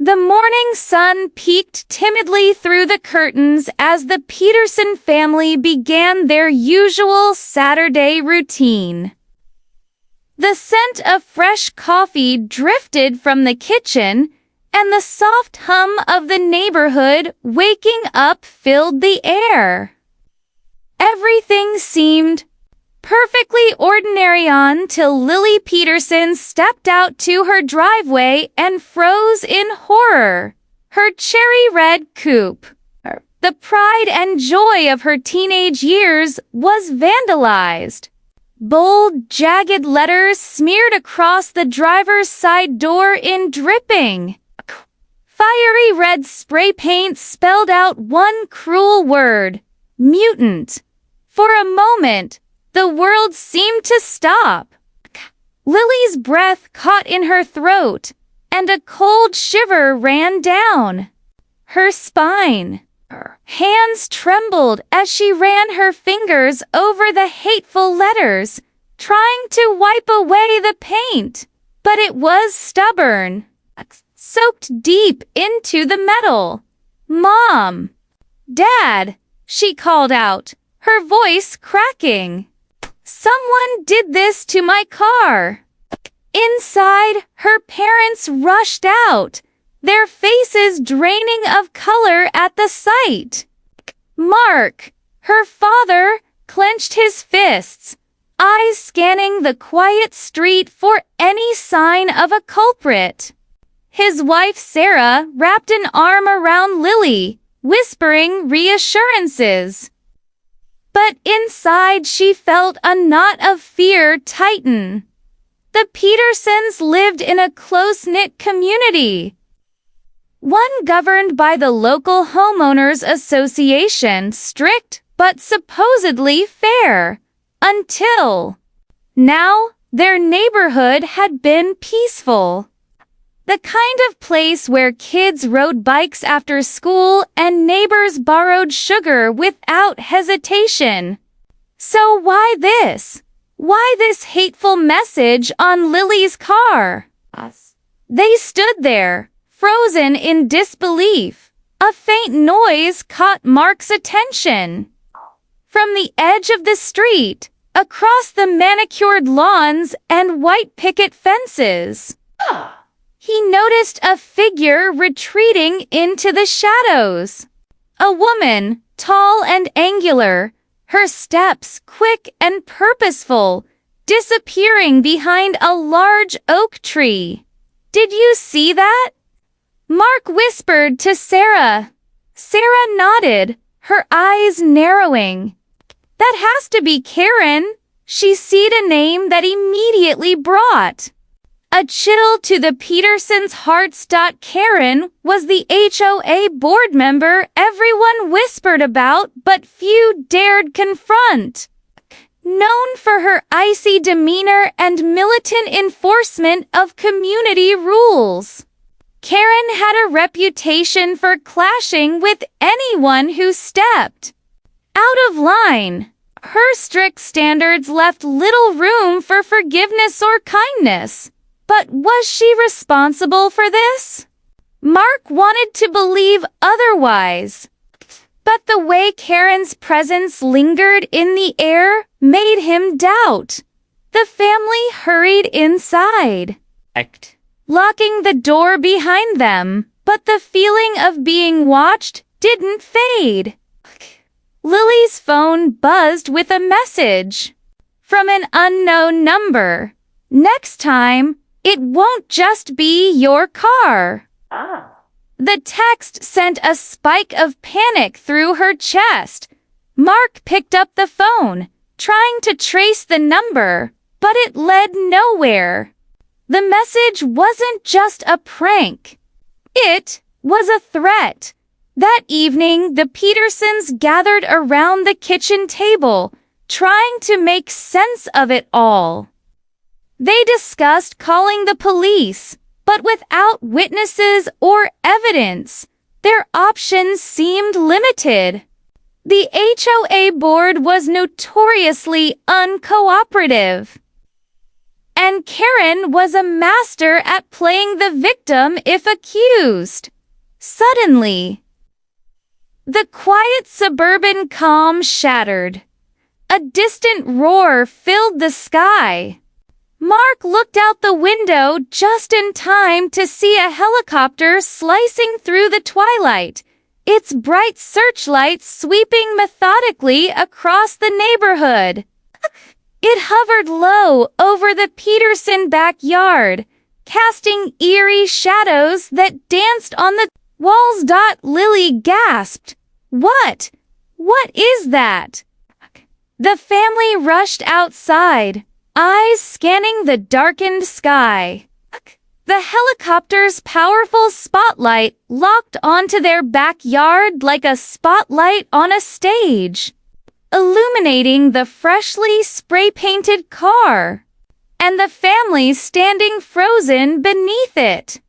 The morning sun peeked timidly through the curtains as the Peterson family began their usual Saturday routine. The scent of fresh coffee drifted from the kitchen, and the soft hum of the neighborhood waking up filled the air. Everything seemed perfectly ordinary until Lily Peterson stepped out to her driveway and froze in horror. Her cherry-red coupe, the pride and joy of her teenage years, was vandalized. Bold, jagged letters smeared across the driver's side door in dripping. Fiery red spray paint spelled out one cruel word: mutant. For a moment, the world seemed to stop. Lily's breath caught in her throat, and a cold shiver ran down her spine. Her hands trembled as she ran her fingers over the hateful letters, trying to wipe away the paint. But it was stubborn, soaked deep into the metal. "Mom! Dad!" she called out, her voice cracking. "Someone did this to my car." Inside, her parents rushed out, their faces draining of color at the sight. Mark, her father, clenched his fists, eyes scanning the quiet street for any sign of a culprit. His wife Sarah wrapped an arm around Lily, whispering reassurances. But inside she felt a knot of fear tighten. The Petersons lived in a close-knit community, one governed by the local homeowners association, strict but supposedly fair, until now their neighborhood had been peaceful. The kind of place where kids rode bikes after school and neighbors borrowed sugar without hesitation. So why this? Why this hateful message on Lily's car? They stood there, frozen in disbelief. A faint noise caught Mark's attention. From the edge of the street, across the manicured lawns and white picket fences, he noticed a figure retreating into the shadows. A woman, tall and angular, her steps quick and purposeful, disappearing behind a large oak tree. "Did you see that?" Mark whispered to Sarah. Sarah nodded, her eyes narrowing. "That has to be Karen." She said a name that immediately brought a chill to the Petersons' hearts. Karen was the HOA board member everyone whispered about but few dared confront. Known for her icy demeanor and militant enforcement of community rules, Karen had a reputation for clashing with anyone who stepped out of line. Her strict standards left little room for forgiveness or kindness. But was she responsible for this? Mark wanted to believe otherwise. But the way Karen's presence lingered in the air made him doubt. The family hurried inside, locking the door behind them, but the feeling of being watched didn't fade. Lily's phone buzzed with a message from an unknown number. "Next time, it won't just be your car." The text sent a spike of panic through her chest. Mark picked up the phone, trying to trace the number, but it led nowhere. The message wasn't just a prank. It was a threat. That evening, the Petersons gathered around the kitchen table, trying to make sense of it all. They discussed calling the police, but without witnesses or evidence, their options seemed limited. The HOA board was notoriously uncooperative, and Karen was a master at playing the victim if accused. Suddenly, the quiet suburban calm shattered. A distant roar filled the sky. Mark looked out the window just in time to see a helicopter slicing through the twilight, its bright searchlights sweeping methodically across the neighborhood. It hovered low over the Peterson backyard, casting eerie shadows that danced on the walls. Lily gasped. What? What is that? The family rushed outside, eyes scanning the darkened sky. The helicopter's powerful spotlight locked onto their backyard like a spotlight on a stage, illuminating the freshly spray-painted car, and the family standing frozen beneath it.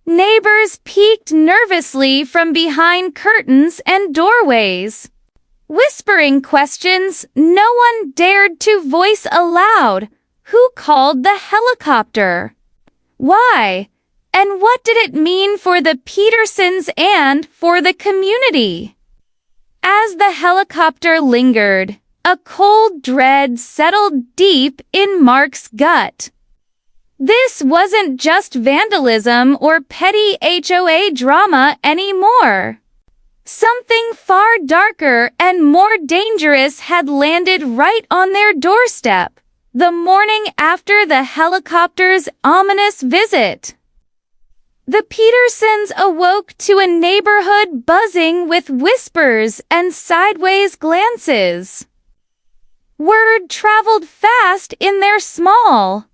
Neighbors peeked nervously from behind curtains and doorways, whispering questions no one dared to voice aloud. Who called the helicopter? Why? And what did it mean for the Petersons and for the community? As the helicopter lingered, a cold dread settled deep in Mark's gut. This wasn't just vandalism or petty HOA drama anymore. Something far darker and more dangerous had landed right on their doorstep, the morning after the helicopter's ominous visit. The Petersons awoke to a neighborhood buzzing with whispers and sideways glances. Word traveled fast in their small,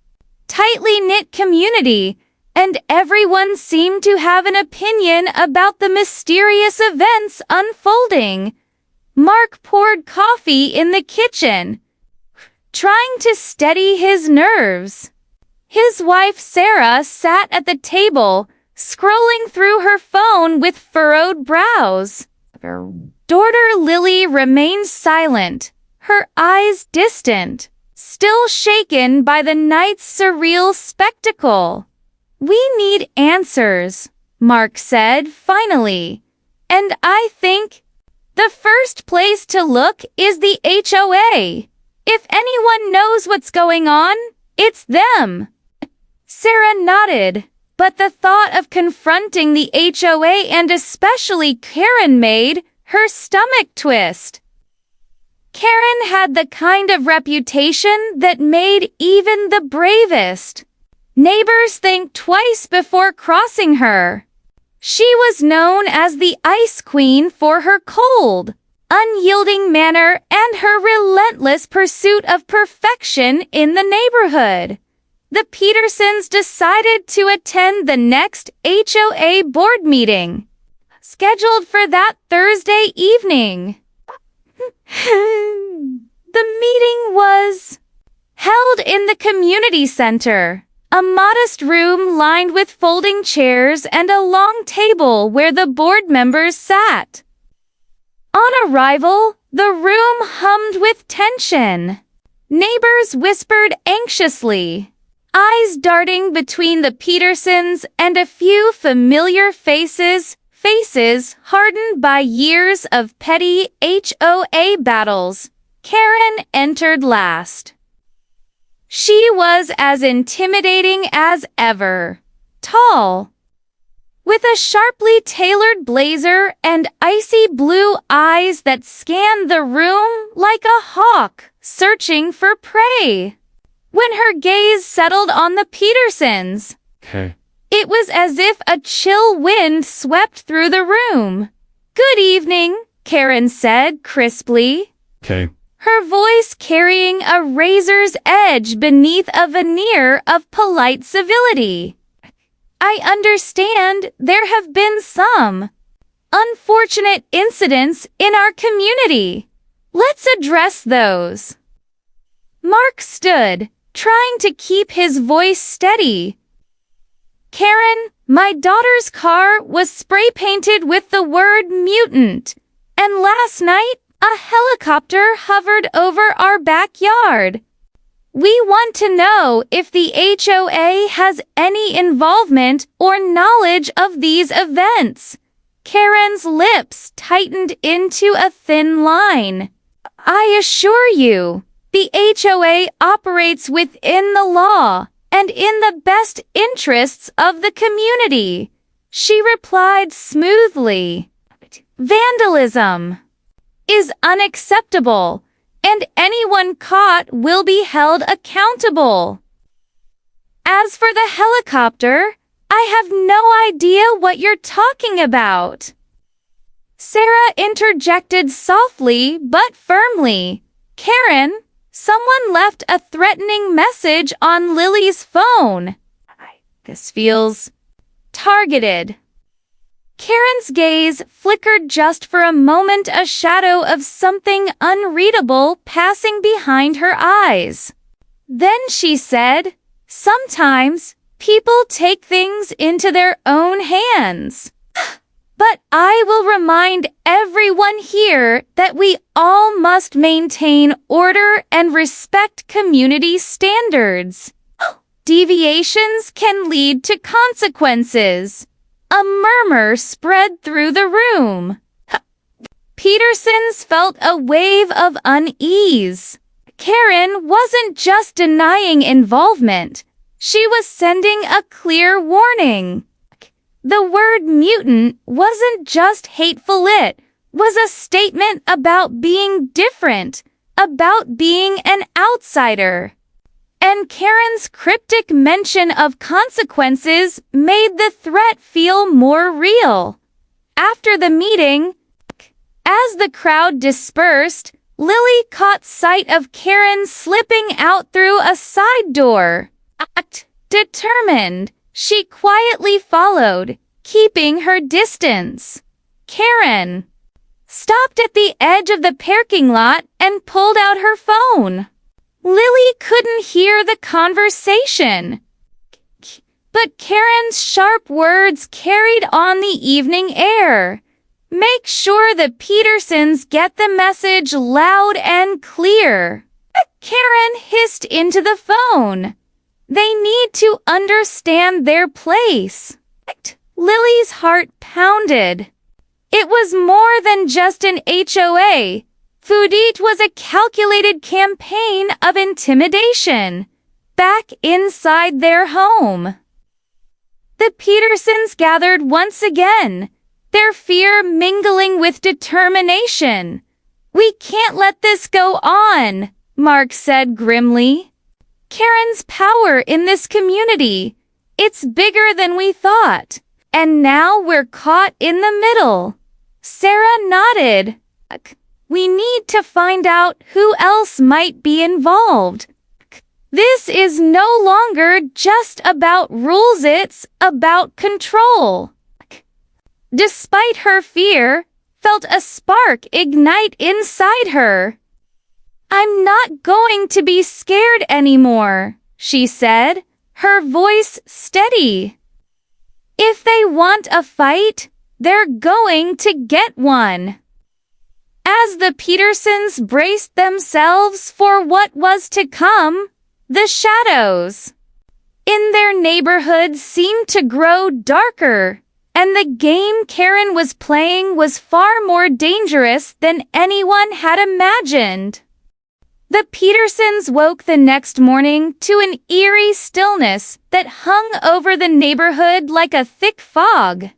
tightly knit community, and everyone seemed to have an opinion about the mysterious events unfolding. Mark poured coffee in the kitchen, trying to steady his nerves. His wife Sarah sat at the table, scrolling through her phone with furrowed brows. Daughter Lily remained silent, her eyes distant, still shaken by the night's surreal spectacle. We need answers, Mark said finally. And I think the first place to look is the HOA. If anyone knows what's going on, it's them. Sarah nodded, but the thought of confronting the HOA and especially Karen made her stomach twist. Karen had the kind of reputation that made even the bravest neighbors think twice before crossing her. She was known as the Ice Queen for her cold, unyielding manner and her relentless pursuit of perfection in the neighborhood. The Petersons decided to attend the next HOA board meeting, scheduled for that Thursday evening. The meeting was held in the community center, a modest room lined with folding chairs and a long table where the board members sat. On arrival, the room hummed with tension. Neighbors whispered anxiously, eyes darting between the Petersons and a few familiar faces hardened by years of petty HOA battles. Karen entered last. She was as intimidating as ever, tall, with a sharply tailored blazer and icy blue eyes that scanned the room like a hawk searching for prey. When her gaze settled on the Petersons, it was as if a chill wind swept through the room. Good evening, Karen said crisply. Her voice carrying a razor's edge beneath a veneer of polite civility. I understand there have been some unfortunate incidents in our community. Let's address those. Mark stood, trying to keep his voice steady. Karen, my daughter's car was spray-painted with the word mutant, and last night a helicopter hovered over our backyard. We want to know if the HOA has any involvement or knowledge of these events. Karen's lips tightened into a thin line. I assure you, the HOA operates within the law and in the best interests of the community, she replied smoothly. Vandalism is unacceptable, and anyone caught will be held accountable. As for the helicopter, I have no idea what you're talking about. Sarah interjected softly but firmly. Karen, someone left a threatening message on Lily's phone. This feels targeted. Karen's gaze flickered just for a moment, a shadow of something unreadable passing behind her eyes. Then she said, sometimes people take things into their own hands. But I will remind everyone here that we all must maintain order and respect community standards. Deviations can lead to consequences. A murmur spread through the room. Petersons felt a wave of unease. Karen wasn't just denying involvement. She was sending a clear warning. The word mutant wasn't just hateful, it was a statement about being different, about being an outsider. And Karen's cryptic mention of consequences made the threat feel more real. After the meeting, as the crowd dispersed, Lily caught sight of Karen slipping out through a side door. Determined, she quietly followed, keeping her distance. Karen stopped at the edge of the parking lot and pulled out her phone. Lily couldn't hear the conversation, but Karen's sharp words carried on the evening air. Make sure the Petersons get the message loud and clear. Karen hissed into the phone. They need to understand their place. Lily's heart pounded. It was more than just an HOA. Foodit was a calculated campaign of intimidation back inside their home. The Petersons gathered once again, their fear mingling with determination. We can't let this go on, Mark said grimly. Karen's power in this community, it's bigger than we thought. And now we're caught in the middle. Sarah nodded. We need to find out who else might be involved. This is no longer just about rules, it's about control. Despite her fear, felt a spark ignite inside her. I'm not going to be scared anymore, she said, her voice steady. If they want a fight, they're going to get one. As the Petersons braced themselves for what was to come, the shadows in their neighborhood seemed to grow darker, and the game Karen was playing was far more dangerous than anyone had imagined. The Petersons woke the next morning to an eerie stillness that hung over the neighborhood like a thick fog.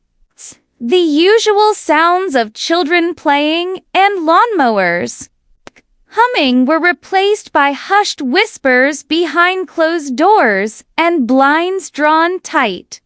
The usual sounds of children playing and lawnmowers humming were replaced by hushed whispers behind closed doors and blinds drawn tight.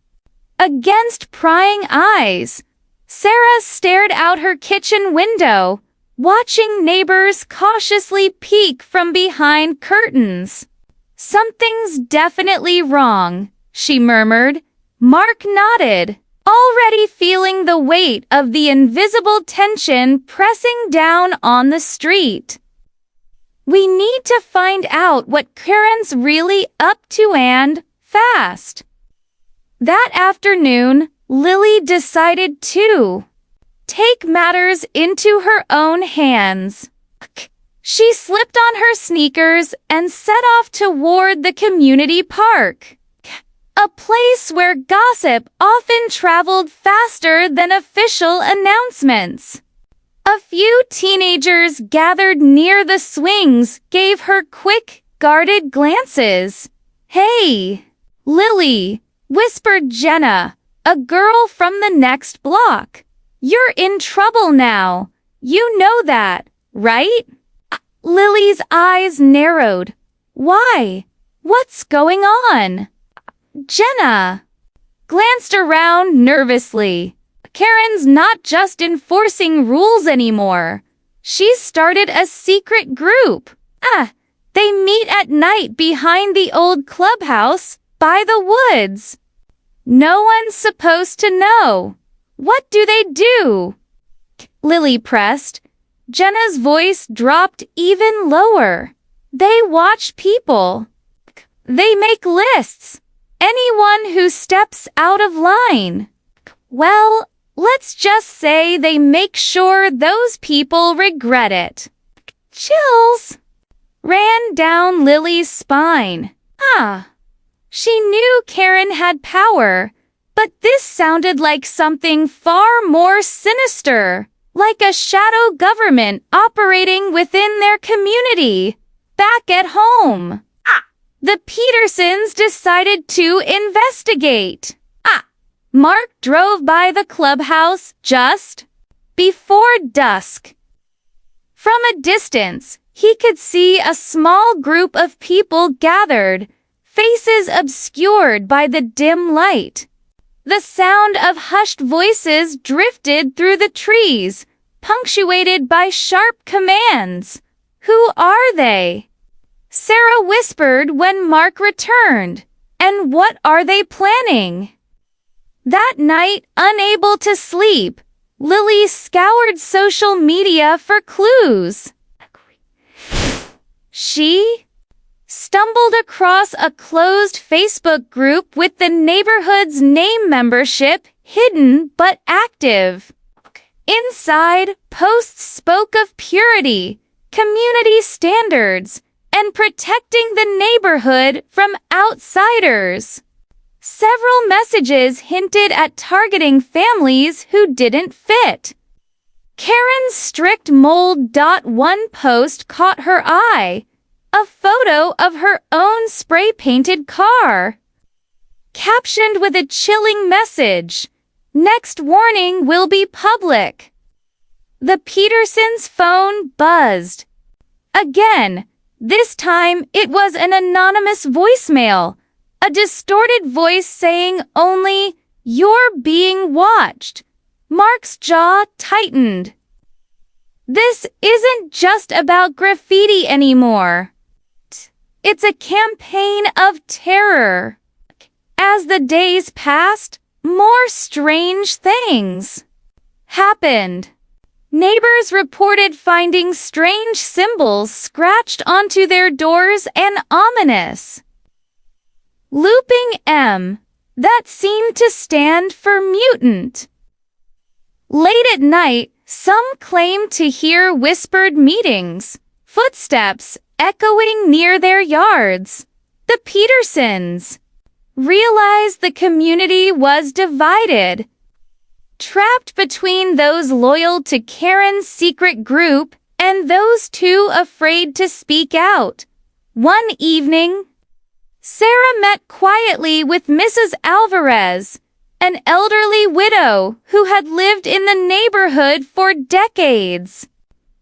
Against prying eyes, Sarah stared out her kitchen window, watching neighbors cautiously peek from behind curtains. Something's definitely wrong, she murmured. Mark nodded, already feeling the weight of the invisible tension pressing down on the street. We need to find out what Karen's really up to and fast. That afternoon, Lily decided to take matters into her own hands. She slipped on her sneakers and set off toward the community park, a place where gossip often traveled faster than official announcements. A few teenagers gathered near the swings gave her quick, guarded glances. "Hey, Lily," whispered Jenna, a girl from the next block. "You're in trouble now. You know that, right?" Lily's eyes narrowed. "Why? What's going on?" Jenna glanced around nervously. Karen's not just enforcing rules anymore. She's started a secret group. They meet at night behind the old clubhouse by the woods. No one's supposed to know. What do they do? Lily pressed. Jenna's voice dropped even lower. They watch people. They make lists. Anyone who steps out of line. Well, let's just say they make sure those people regret it. Chills ran down Lily's spine. She knew Karen had power, but this sounded like something far more sinister, like a shadow government operating within their community. Back at home, the Petersons decided to investigate. Mark drove by the clubhouse just before dusk. From a distance, he could see a small group of people gathered, faces obscured by the dim light. The sound of hushed voices drifted through the trees, punctuated by sharp commands. "Who are they?" Sarah whispered when Mark returned. "And what are they planning?" That night, unable to sleep, Lily scoured social media for clues. She stumbled across a closed Facebook group with the neighborhood's name membership hidden but active. Inside, posts spoke of purity, community standards, and protecting the neighborhood from outsiders. Several messages hinted at targeting families who didn't fit. Karen's strict mold. One post caught her eye, a photo of her own spray-painted car. Captioned with a chilling message, "Next warning will be public." The Petersons' phone buzzed. Again, this time it was an anonymous voicemail, a distorted voice saying only, "You're being watched." Mark's jaw tightened. This isn't just about graffiti anymore. It's a campaign of terror. As the days passed, more strange things happened. Neighbors reported finding strange symbols scratched onto their doors and ominous looping M that seemed to stand for mutant. Late at night, some claimed to hear whispered meetings, footsteps echoing near their yards. The Petersons realized the community was divided, trapped between those loyal to Karen's secret group and those too afraid to speak out. One evening, Sarah met quietly with Mrs. Alvarez, an elderly widow who had lived in the neighborhood for decades.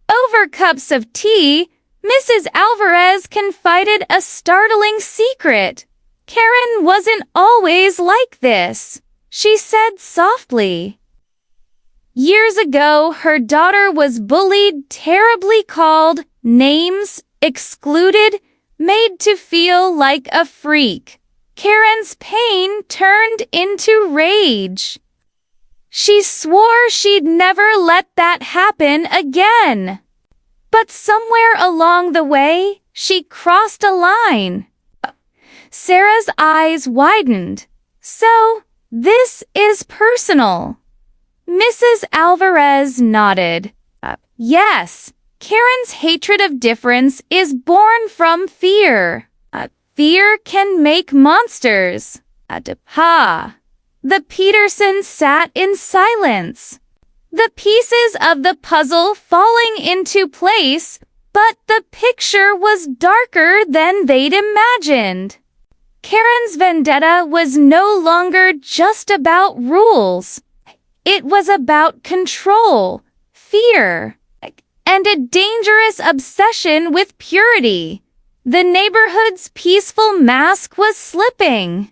Over cups of tea, Mrs. Alvarez confided a startling secret. Karen wasn't always like this, she said softly. Years ago, her daughter was bullied, terribly called names, excluded, made to feel like a freak. Karen's pain turned into rage. She swore she'd never let that happen again. But somewhere along the way, she crossed a line. Sarah's eyes widened. "So, this is personal." Mrs. Alvarez nodded. "Yes, Karen's hatred of difference is born from fear. Fear can make monsters. Ha! The Petersons sat in silence, the pieces of the puzzle falling into place, but the picture was darker than they'd imagined. Karen's vendetta was no longer just about rules. It was about control, fear, and a dangerous obsession with purity. The neighborhood's peaceful mask was slipping,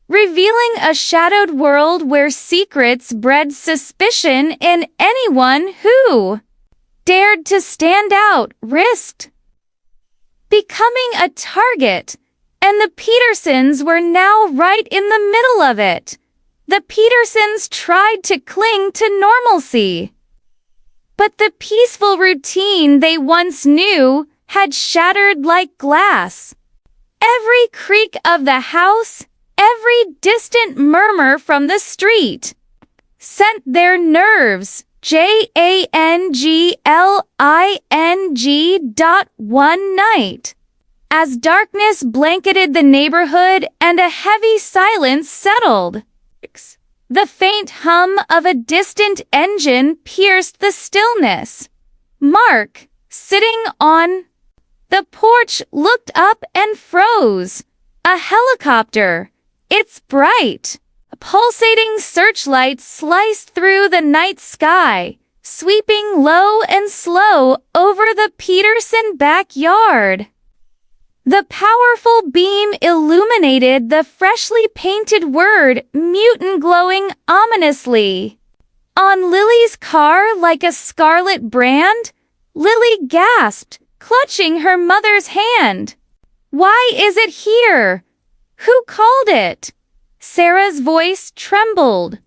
revealing a shadowed world where secrets bred suspicion in anyone who dared to stand out, risked becoming a target, and the Petersons were now right in the middle of it. The Petersons tried to cling to normalcy, but the peaceful routine they once knew had shattered like glass. Every creak of the house, every distant murmur from the street sent their nerves one night. As darkness blanketed the neighborhood and a heavy silence settled, the faint hum of a distant engine pierced the stillness. Mark, sitting on the porch, looked up and froze. A helicopter. Its bright, pulsating searchlights sliced through the night sky, sweeping low and slow over the Peterson backyard. The powerful beam illuminated the freshly painted word Mutant glowing ominously on Lily's car like a scarlet brand. Lily gasped, clutching her mother's hand. "Why is it here? Who called it?" Sarah's voice trembled.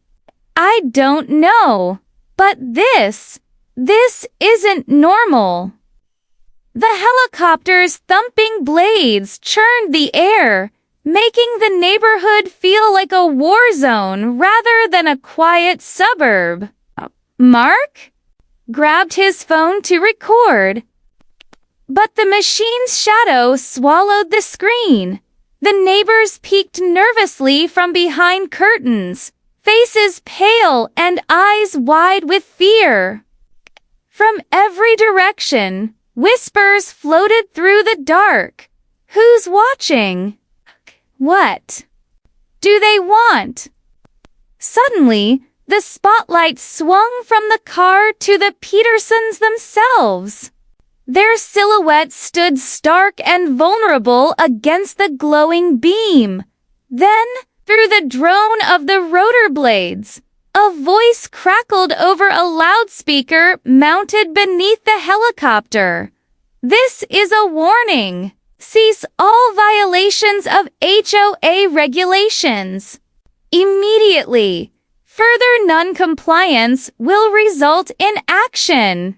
"I don't know, but this isn't normal." The helicopter's thumping blades churned the air, making the neighborhood feel like a war zone rather than a quiet suburb. Mark grabbed his phone to record, but the machine's shadow swallowed the screen. The neighbors peeked nervously from behind curtains, faces pale and eyes wide with fear. From every direction, whispers floated through the dark. Who's watching? What do they want? Suddenly, the spotlight swung from the car to the Petersons themselves. Their silhouettes stood stark and vulnerable against the glowing beam. Then, through the drone of the rotor blades, a voice crackled over a loudspeaker mounted beneath the helicopter. "This is a warning. Cease all violations of HOA regulations immediately. Further non-compliance will result in action."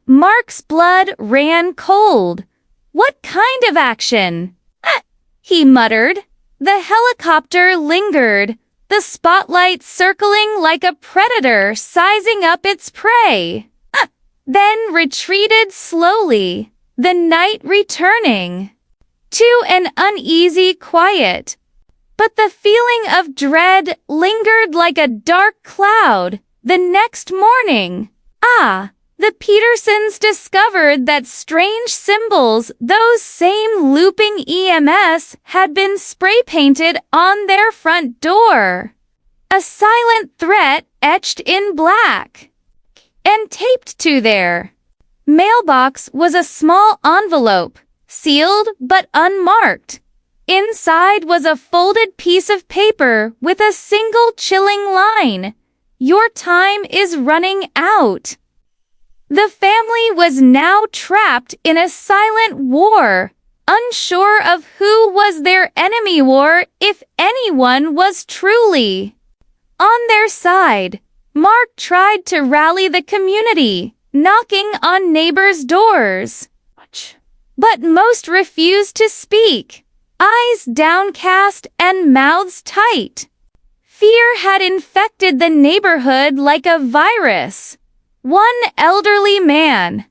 Mark's blood ran cold. "What kind of action?" he muttered. The helicopter lingered, the spotlight circling like a predator sizing up its prey. Then retreated slowly, the night returning to an uneasy quiet. But the feeling of dread lingered like a dark cloud. The next morning, the Petersons discovered that strange symbols, those same looping EMS, had been spray-painted on their front door. A silent threat etched in black and taped to their mailbox was a small envelope, sealed but unmarked. Inside was a folded piece of paper with a single chilling line: "Your time is running out." The family was now trapped in a silent war, unsure of who was their enemy or if anyone was truly on their side. Mark tried to rally the community, knocking on neighbors' doors, but most refused to speak, eyes downcast and mouths tight. Fear had infected the neighborhood like a virus. One elderly man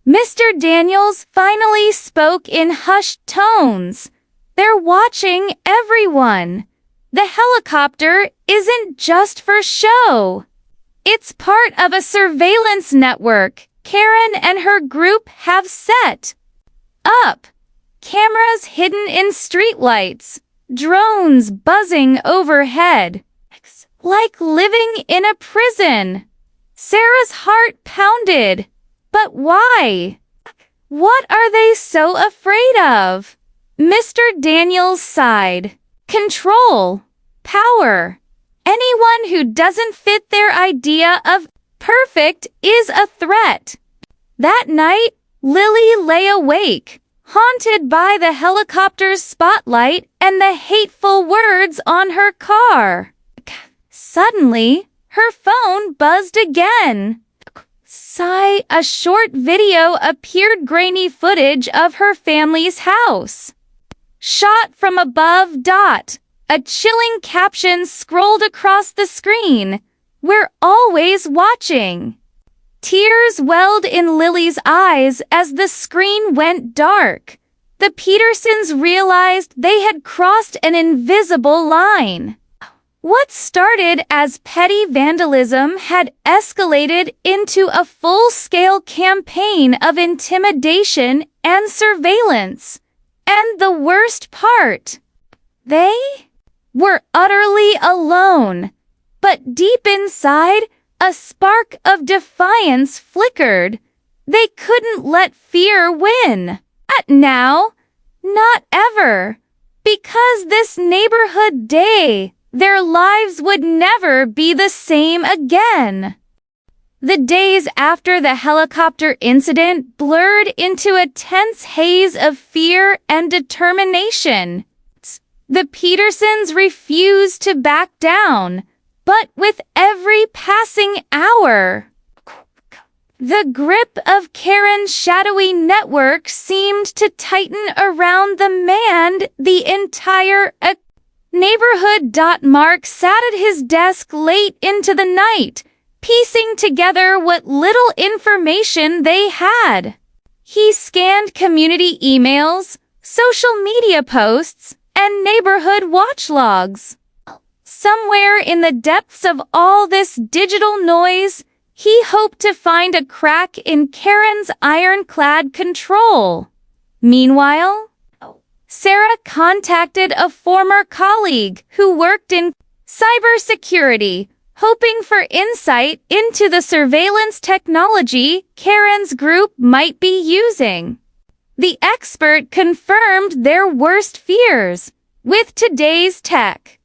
Mr. Daniels finally spoke in hushed tones. They're watching everyone. The helicopter isn't just for show. It's part of a surveillance network Karen and her group have set up. Cameras hidden in streetlights, drones buzzing overhead. Like living in a prison. Sarah's heart pounded. But why? What are they so afraid of? Mr. Daniels sighed. Control. Power. Anyone who doesn't fit their idea of perfect is a threat. That night, Lily lay awake, haunted by the helicopter's spotlight and the hateful words on her car. Suddenly, her phone buzzed again. Sigh, a short video appeared, grainy footage of her family's house. Shot from above. A chilling caption scrolled across the screen. We're always watching. Tears welled in Lily's eyes as the screen went dark. The Petersons realized they had crossed an invisible line. What started as petty vandalism had escalated into a full-scale campaign of intimidation and surveillance. And the worst part, they were utterly alone. But deep inside, a spark of defiance flickered. They couldn't let fear win. Now, not ever. Because this neighborhood day, their lives would never be the same again. The days after the helicopter incident blurred into a tense haze of fear and determination. The Petersons refused to back down, but with every passing hour, the grip of Karen's shadowy network seemed to tighten around the man the entire neighborhood. Mark sat at his desk late into the night, piecing together what little information they had. He scanned community emails, social media posts, and neighborhood watch logs. Somewhere in the depths of all this digital noise, he hoped to find a crack in Karen's ironclad control. Meanwhile, Sarah contacted a former colleague who worked in cybersecurity, hoping for insight into the surveillance technology Karen's group might be using. The expert confirmed their worst fears. With today's tech,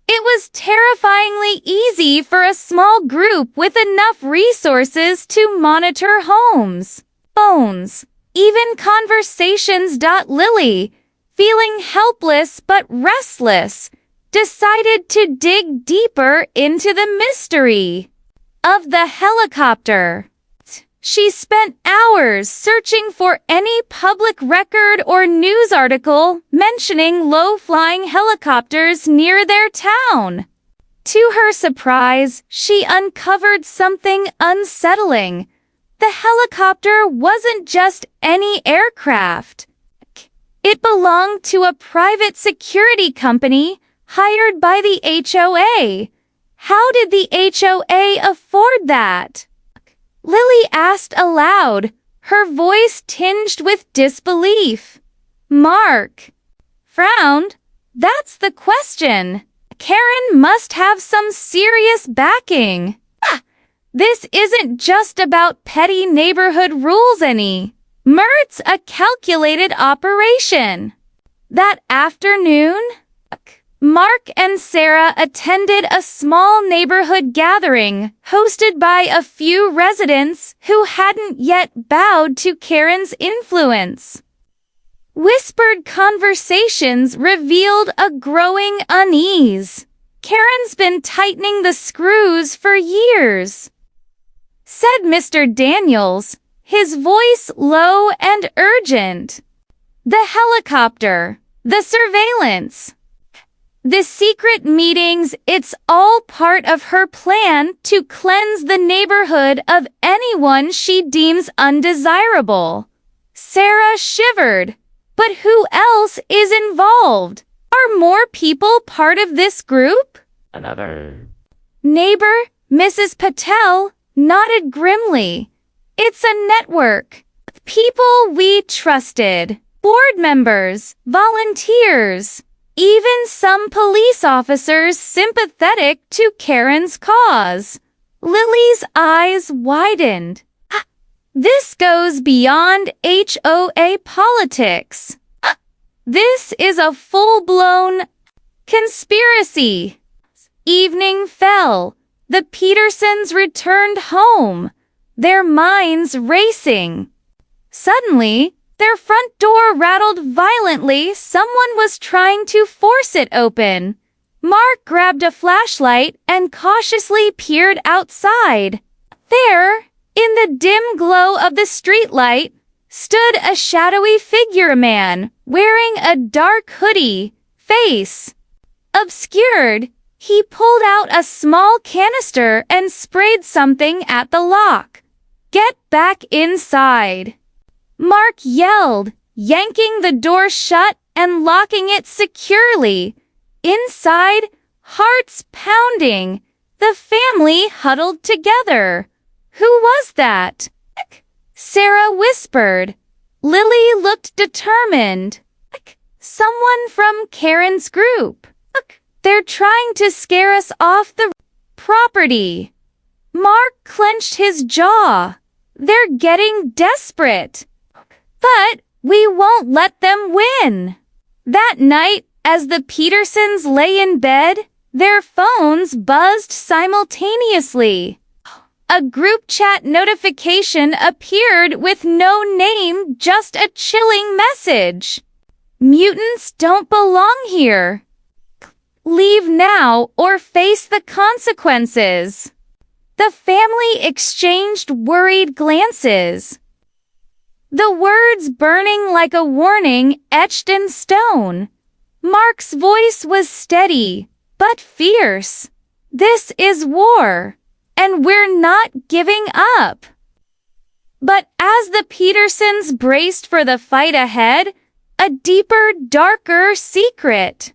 it was terrifyingly easy for a small group with enough resources to monitor homes, phones, even conversations. Lily, feeling helpless but restless, decided to dig deeper into the mystery of the helicopter. She spent hours searching for any public record or news article mentioning low-flying helicopters near their town. To her surprise, she uncovered something unsettling. The helicopter wasn't just any aircraft. It belonged to a private security company hired by the HOA. How did the HOA afford that? Lily asked aloud, her voice tinged with disbelief. Mark frowned. That's the question. Karen must have some serious backing. This isn't just about petty neighborhood rules Mert's a calculated operation. That afternoon, Mark and Sarah attended a small neighborhood gathering hosted by a few residents who hadn't yet bowed to Karen's influence. Whispered conversations revealed a growing unease. Karen's been tightening the screws for years, said Mr. Daniels, his voice low and urgent. The helicopter, the surveillance. The secret meetings, it's all part of her plan to cleanse the neighborhood of anyone she deems undesirable. Sarah shivered. But who else is involved? Are more people part of this group? Another Neighbor, Mrs. Patel, nodded grimly. It's a network. People we trusted. Board members, volunteers, even some police officers sympathetic to Karen's cause. Lily's eyes widened. This goes beyond HOA politics. This is a full-blown conspiracy. Evening fell. The Petersons returned home, their minds racing. Suddenly, their front door rattled violently. Someone was trying to force it open. Mark grabbed a flashlight and cautiously peered outside. There, in the dim glow of the streetlight, stood a shadowy figure, a man wearing a dark hoodie, face obscured. He pulled out a small canister and sprayed something at the lock. "Get back inside!" Mark yelled, yanking the door shut and locking it securely. Inside, hearts pounding, the family huddled together. "Who was that?" Sarah whispered. Lily looked determined. "Someone from Karen's group. They're trying to scare us off the property." Mark clenched his jaw. "They're getting desperate. But we won't let them win." That night, as the Petersons lay in bed, their phones buzzed simultaneously. A group chat notification appeared with no name, just a chilling message. "Mutants don't belong here. Leave now or face the consequences." The family exchanged worried glances. The words burning like a warning etched in stone. Mark's voice was steady, but fierce. "This is war, and we're not giving up." But as the Petersons braced for the fight ahead, a deeper, darker secret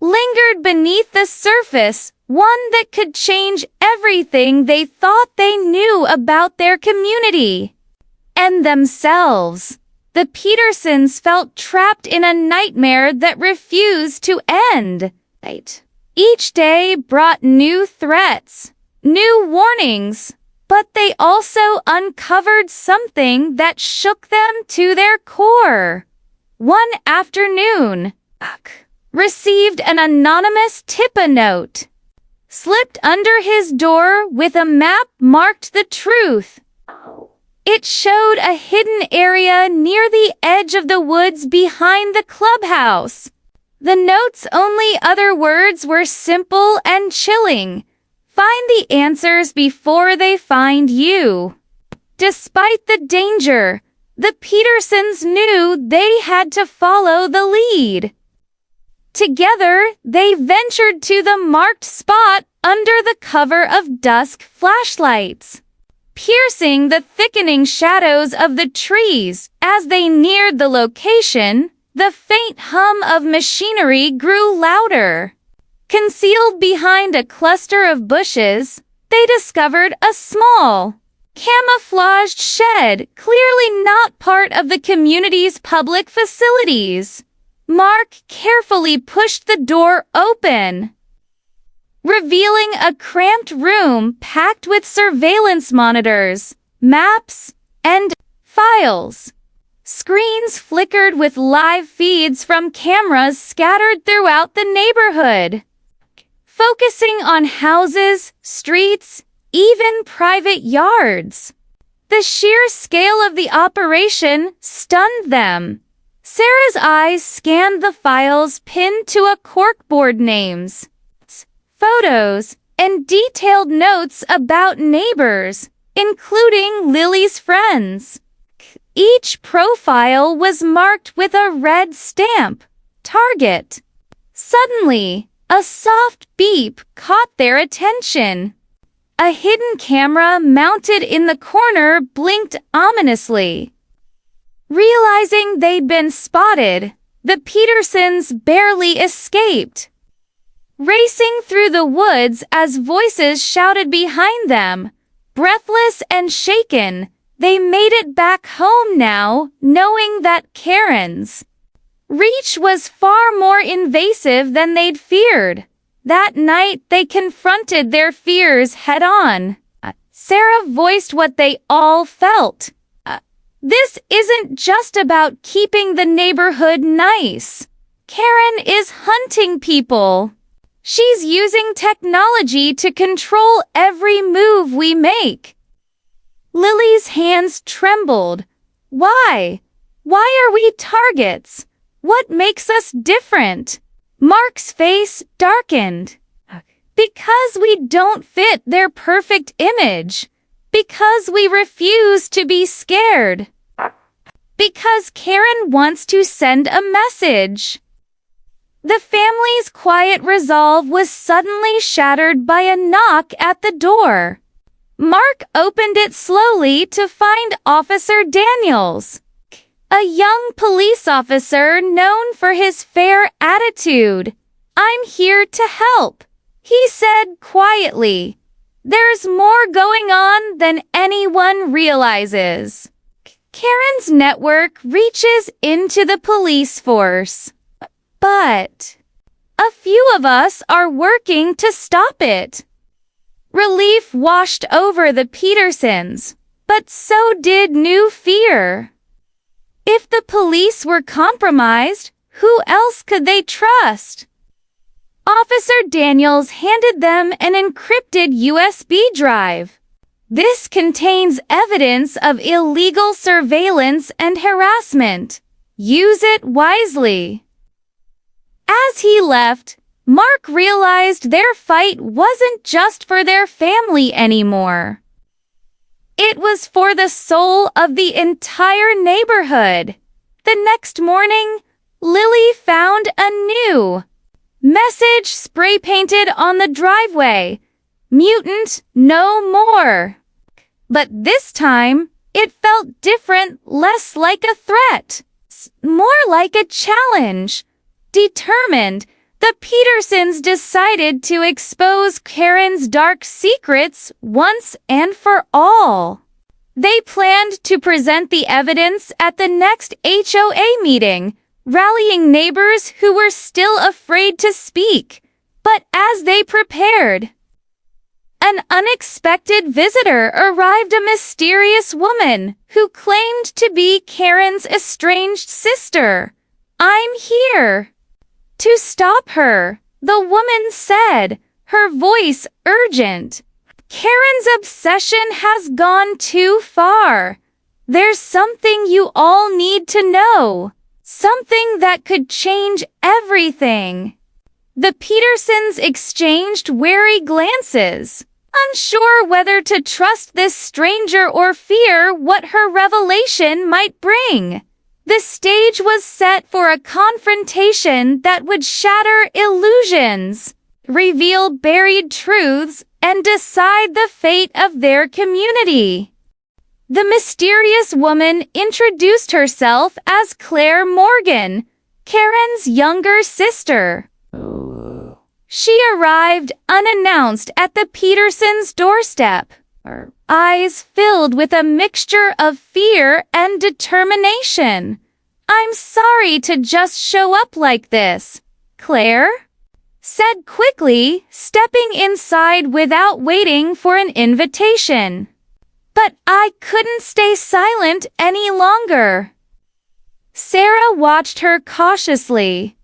lingered beneath the surface, one that could change everything they thought they knew about their community and themselves. The Petersons felt trapped in a nightmare that refused to end. Each day brought new threats, new warnings, but they also uncovered something that shook them to their core. One afternoon, received an anonymous tip-a note. Slipped under his door with a map marked the truth. It showed a hidden area near the edge of the woods behind the clubhouse. The note's only other words were simple and chilling. "Find the answers before they find you." Despite the danger, the Petersons knew they had to follow the lead. Together, they ventured to the marked spot under the cover of dusk flashlights. Piercing the thickening shadows of the trees, as they neared the location, the faint hum of machinery grew louder. Concealed behind a cluster of bushes, they discovered a small, camouflaged shed, clearly not part of the community's public facilities. Mark carefully pushed the door open, revealing a cramped room packed with surveillance monitors, maps, and files. Screens flickered with live feeds from cameras scattered throughout the neighborhood, focusing on houses, streets, even private yards. The sheer scale of the operation stunned them. Sarah's eyes scanned the files pinned to a corkboard, names, photos, and detailed notes about neighbors, including Lily's friends. Each profile was marked with a red stamp, target. Suddenly, A soft beep caught their attention. A hidden camera mounted in the corner blinked ominously. Realizing they'd been spotted, the Petersons barely escaped. Racing through the woods as voices shouted behind them, breathless and shaken, they made it back home now, knowing that Karen's reach was far more invasive than they'd feared. That night they confronted their fears head-on. Sarah voiced what they all felt. This isn't just about keeping the neighborhood nice. Karen is hunting people. She's using technology to control every move we make. Lily's hands trembled. Why? Why are we targets? What makes us different? Mark's face darkened. Because we don't fit their perfect image. Because we refuse to be scared. Because Karen wants to send a message. The family's quiet resolve was suddenly shattered by a knock at the door. Mark opened it slowly to find Officer Daniels, a young police officer known for his fair attitude. "I'm here to help," he said quietly. "There's more going on than anyone realizes." Karen's network reaches into the police force. But a few of us are working to stop it. Relief washed over the Petersons, but so did new fear. If the police were compromised, who else could they trust? Officer Daniels handed them an encrypted USB drive. "This contains evidence of illegal surveillance and harassment. Use it wisely." As he left, Mark realized their fight wasn't just for their family anymore. It was for the soul of the entire neighborhood. The next morning, Lily found a new message spray-painted on the driveway. "Mutant, no more." But this time, it felt different, less like a threat, more like a challenge. Determined, the Petersons decided to expose Karen's dark secrets once and for all. They planned to present the evidence at the next HOA meeting, rallying neighbors who were still afraid to speak. But as they prepared, an unexpected visitor arrived, a mysterious woman who claimed to be Karen's estranged sister. "I'm here to stop her," the woman said, her voice urgent. "Karen's obsession has gone too far. There's something you all need to know. Something that could change everything." The Petersons exchanged wary glances, unsure whether to trust this stranger or fear what her revelation might bring. The stage was set for a confrontation that would shatter illusions, reveal buried truths, and decide the fate of their community. The mysterious woman introduced herself as Claire Morgan, Karen's younger sister. She arrived unannounced at the Petersons' doorstep, her eyes filled with a mixture of fear and determination. "I'm sorry to just show up like this," Claire said quickly, stepping inside without waiting for an invitation. "But I couldn't stay silent any longer." Sarah watched her cautiously.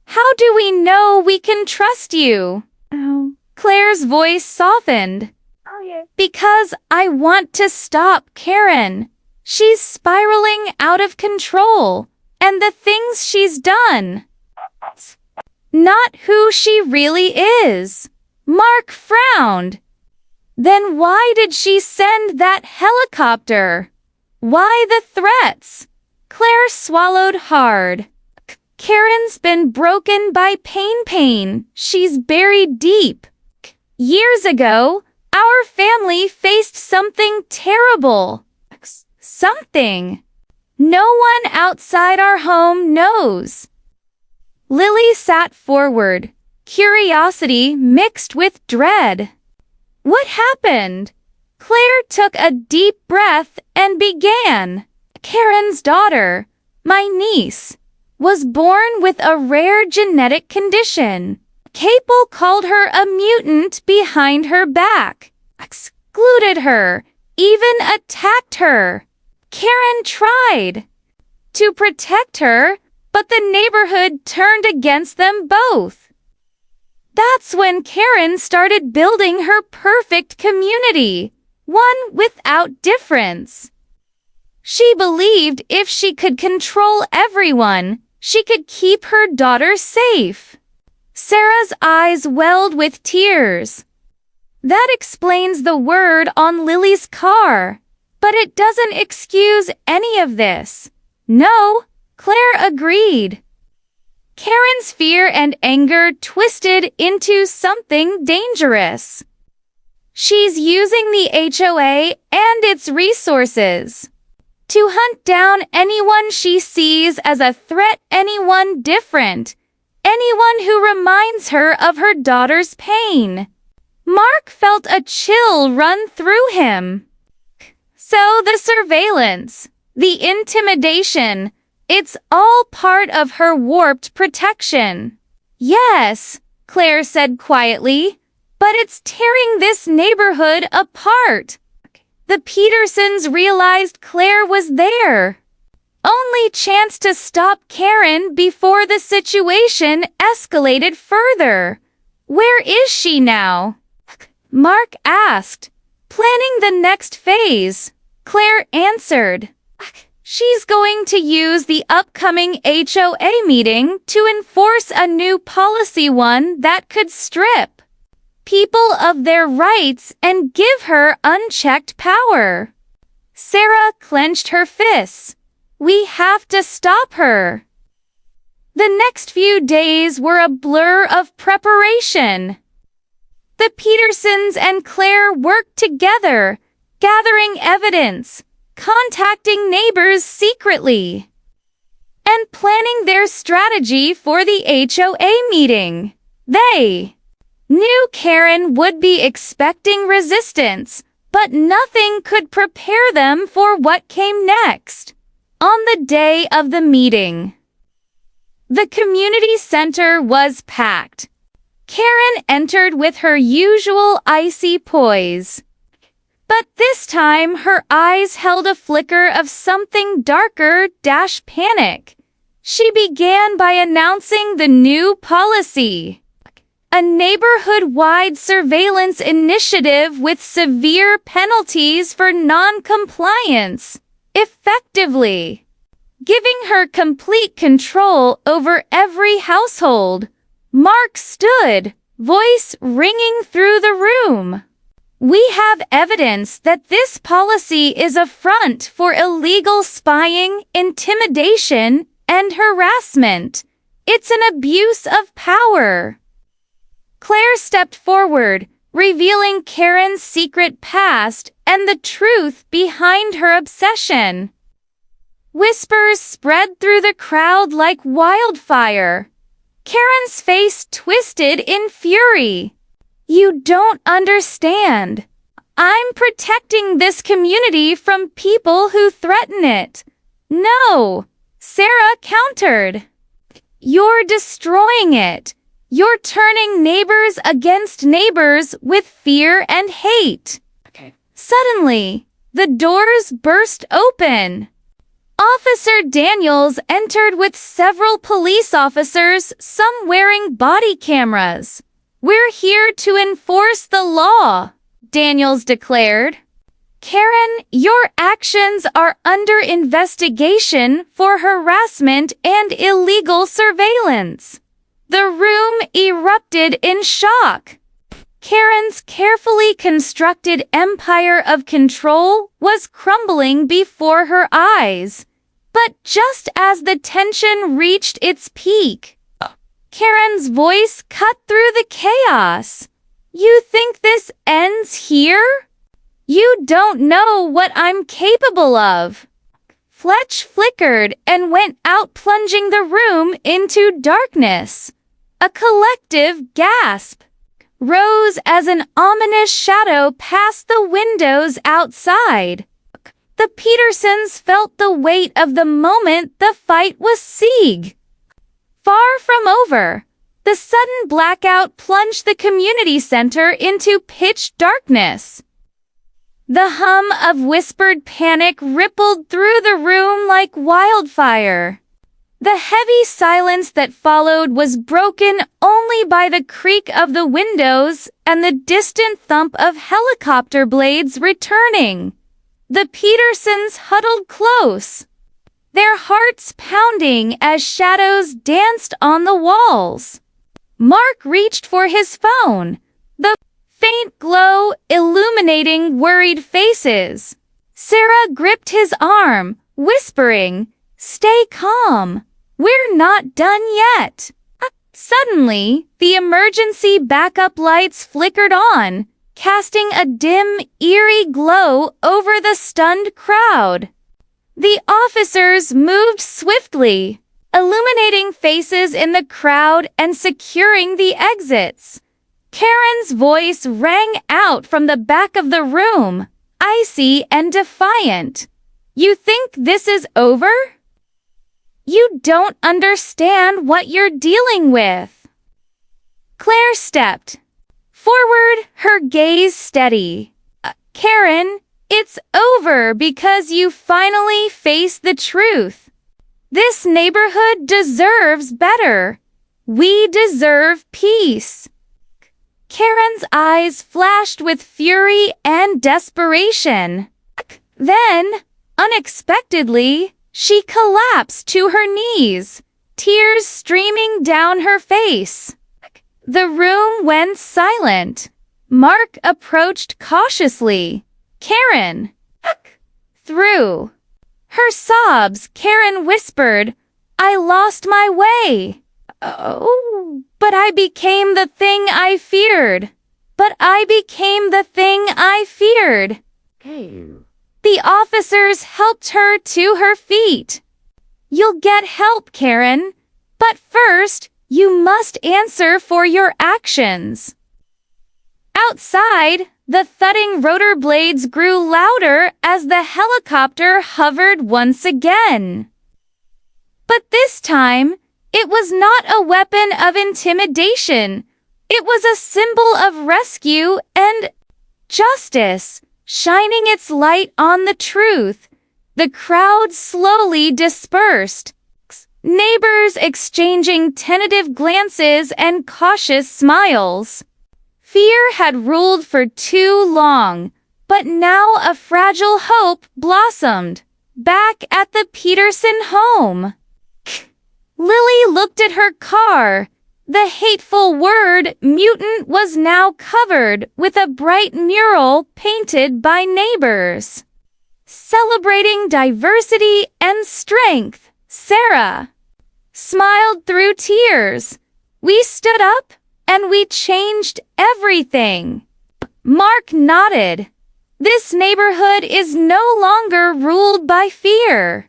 "How do we know we can trust you?" Claire's voice softened. "Because I want to stop Karen. She's spiraling out of control, and the things she's done, not who she really is." Mark frowned. "Then why did she send that helicopter? Why the threats?" Claire swallowed hard. Karen's been broken by pain. She's buried deep. Years ago, our family faced something terrible. Something no one outside our home knows. Lily sat forward, curiosity mixed with dread. What happened? Claire took a deep breath and began. Karen's daughter, my niece, was born with a rare genetic condition. Capel called her a mutant behind her back, excluded her, even attacked her. Karen tried to protect her, but the neighborhood turned against them both. That's when Karen started building her perfect community, one without difference. She believed if she could control everyone, she could keep her daughter safe. Sarah's eyes welled with tears. That explains the word on Lily's car, but it doesn't excuse any of this. No, Claire agreed. Karen's fear and anger twisted into something dangerous. She's using the HOA and its resources to hunt down anyone she sees as a threat, anyone different, anyone who reminds her of her daughter's pain. Mark felt a chill run through him. So the surveillance, the intimidation, it's all part of her warped protection. Yes, Claire said quietly, but it's tearing this neighborhood apart. The Petersons realized Claire was there. Only chance to stop Karen before the situation escalated further. Where is she now? Mark asked. Planning the next phase. Claire answered. She's going to use the upcoming HOA meeting to enforce a new policy, one that could strip people of their rights and give her unchecked power. Sarah clenched her fists. We have to stop her. The next few days were a blur of preparation. The Petersons and Claire worked together, gathering evidence, contacting neighbors secretly, and planning their strategy for the HOA meeting. They knew Karen would be expecting resistance, but nothing could prepare them for what came next. On the day of the meeting, the community center was packed. Karen entered with her usual icy poise. But this time her eyes held a flicker of something darker - panic. She began by announcing the new policy. A neighborhood-wide surveillance initiative with severe penalties for non-compliance, effectively giving her complete control over every household. Mark stood, voice ringing through the room. We have evidence that this policy is a front for illegal spying, intimidation, and harassment. It's an abuse of power. Claire stepped forward, revealing Karen's secret past and the truth behind her obsession. Whispers spread through the crowd like wildfire. Karen's face twisted in fury. You don't understand. I'm protecting this community from people who threaten it. No, Sarah countered. You're destroying it. You're turning neighbors against neighbors with fear and hate. Suddenly, the doors burst open. Officer Daniels entered with several police officers, some wearing body cameras. We're here to enforce the law, Daniels declared. Karen, your actions are under investigation for harassment and illegal surveillance. The room erupted in shock. Karen's carefully constructed empire of control was crumbling before her eyes. But just as the tension reached its peak, Karen's voice cut through the chaos. "You think this ends here? You don't know what I'm capable of." Fletch flickered and went out, plunging the room into darkness. A collective gasp rose as an ominous shadow passed the windows outside. The Petersons felt the weight of the moment the fight was seig. Far from over, the sudden blackout plunged the community center into pitch darkness. The hum of whispered panic rippled through the room like wildfire. The heavy silence that followed was broken only by the creak of the windows and the distant thump of helicopter blades returning. The Petersons huddled close, their hearts pounding as shadows danced on the walls. Mark reached for his phone, the faint glow illuminating worried faces. Sarah gripped his arm, whispering, "Stay calm. We're not done yet." Suddenly, the emergency backup lights flickered on, casting a dim, eerie glow over the stunned crowd. The officers moved swiftly, illuminating faces in the crowd and securing the exits. Karen's voice rang out from the back of the room, icy and defiant. "You think this is over? You don't understand what you're dealing with." Claire stepped forward, her gaze steady. "Karen, it's over because you finally face the truth. This neighborhood deserves better. We deserve peace." Karen's eyes flashed with fury and desperation. Then, unexpectedly, she collapsed to her knees, tears streaming down her face. The room went silent. Mark approached cautiously. "Karen!" Through her sobs, Karen whispered, "I lost my way. Oh, but I became the thing I feared. But I became the thing I feared." The officers helped her to her feet. "You'll get help, Karen. But first, you must answer for your actions." Outside, the thudding rotor blades grew louder as the helicopter hovered once again. But this time, it was not a weapon of intimidation. It was a symbol of rescue and justice, shining its light on the truth. The crowd slowly dispersed, neighbors exchanging tentative glances and cautious smiles. Fear had ruled for too long, but now a fragile hope blossomed. Back at the Peterson home, Lily looked at her car. The hateful word mutant was now covered with a bright mural painted by neighbors, celebrating diversity and strength. Sarah smiled through tears. "We stood up and we changed everything." Mark nodded. "This neighborhood is no longer ruled by fear.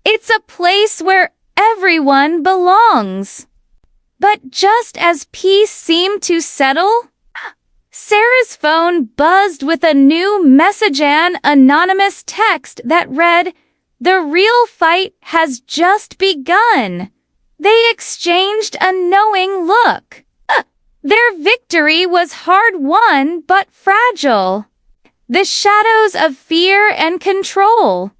It's a place where everyone belongs." But just as peace seemed to settle, Sarah's phone buzzed with a new message, an anonymous text that read, "The real fight has just begun." They exchanged a knowing look. Their victory was hard-won but fragile. The shadows of fear and control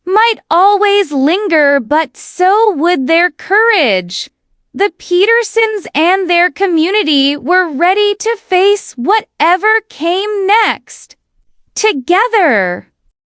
might always linger, but so would their courage. The Petersons and their community were ready to face whatever came next. Together.